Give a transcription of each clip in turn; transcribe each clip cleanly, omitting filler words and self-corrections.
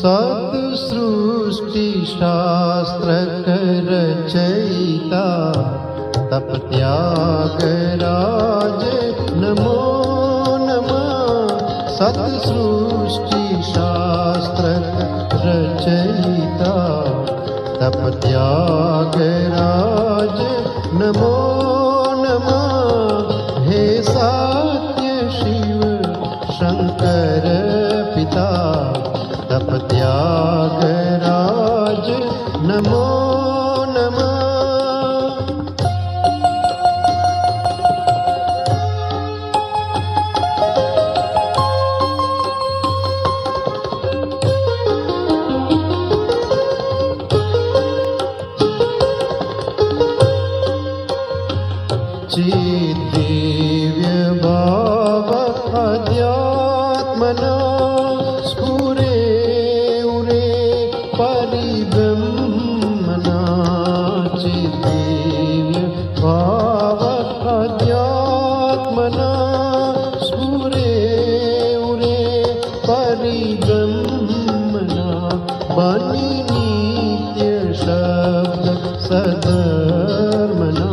सृष्टि शास्त्र रचयिता तप त्यागराज नमो नमः। सृष्टि शास्त्र रचयिता तप त्यागराज नमो नमः। हे सत्य शिव शंकर पिता तप त्यागराज नमो नमः। चिद्दिव्य भाव अध्यात्मना स्फुरे उरे परिब्रह्मणा। चिद्दिव्य भाव अध्यात्मना स्फुरे उरे परिब्रह्मणा। बनि नित्य शब्द सधर्मना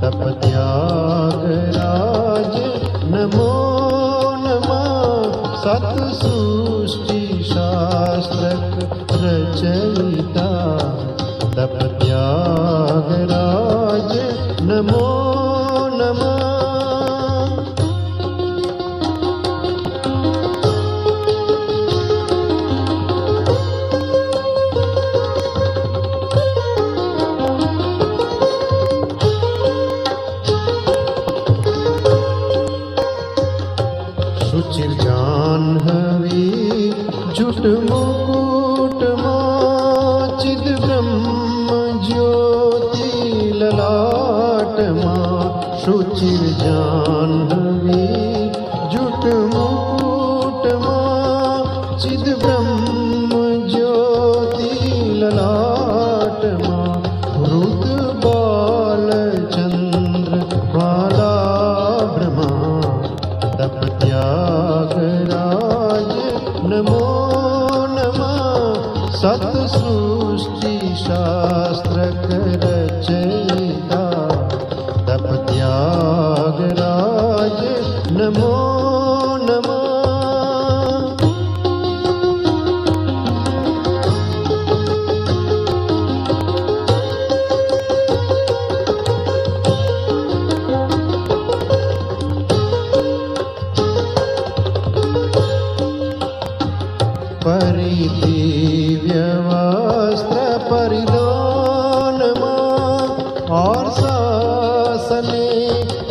तप त्यागराज नमो नमः। सृष्टि शास्त्र रचयिता तप त्यागराज नमो नमः। शुचिर्जाह्नवी जुट मुकुट मां चिद ब्रह्म ज्योति ललाट मां। शुचिर्जाह्नवी जुट मुकुट मां चिद ब्रह्म ज्योति ललाट मां। रुद बाल चंद्र बाला ब्रह्मा तप त्यागराज नमो नमः। सृष्टि शास्त्र रचयिता तप त्यागराज नमो नमः। परिदिव्य वस्त्र परिधान मां और शासने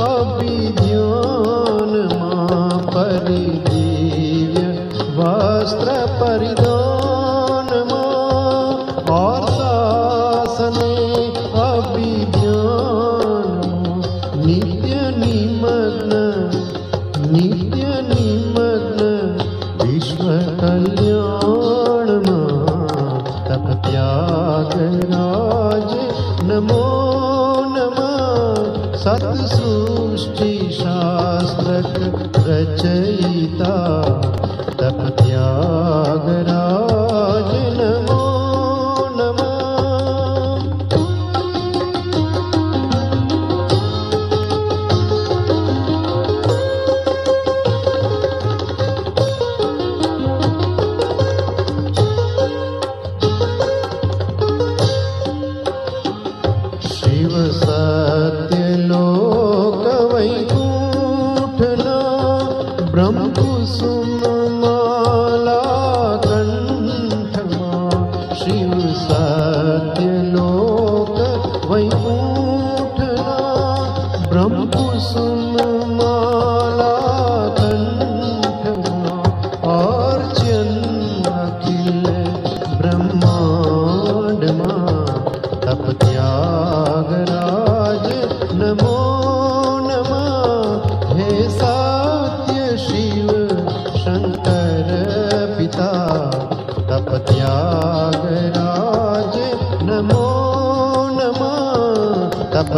अभिध्यान मां। परिदिव्य वस्त्र परिधान मां और शासने अभिध्यान मां। नित्य निमग्न विश्व कल्याण तप त्यागराज नमो नमः। सृष्टि शास्त्र रचयिता तप त्यागराज नमो नमः। शिव सत्यलोक वैकुंठना ब्रह्म कुसुम माला कंठमा। शिव सत्यलोक वैकुंठना ब्रह्म कुसुम माला कंठमा। अर्चन अखिल ब्रह्मांड मां तप त्यागराज नमो नमः। हे सत्य शिव शंकर पिता तप त्यागराज नमो नमः। तप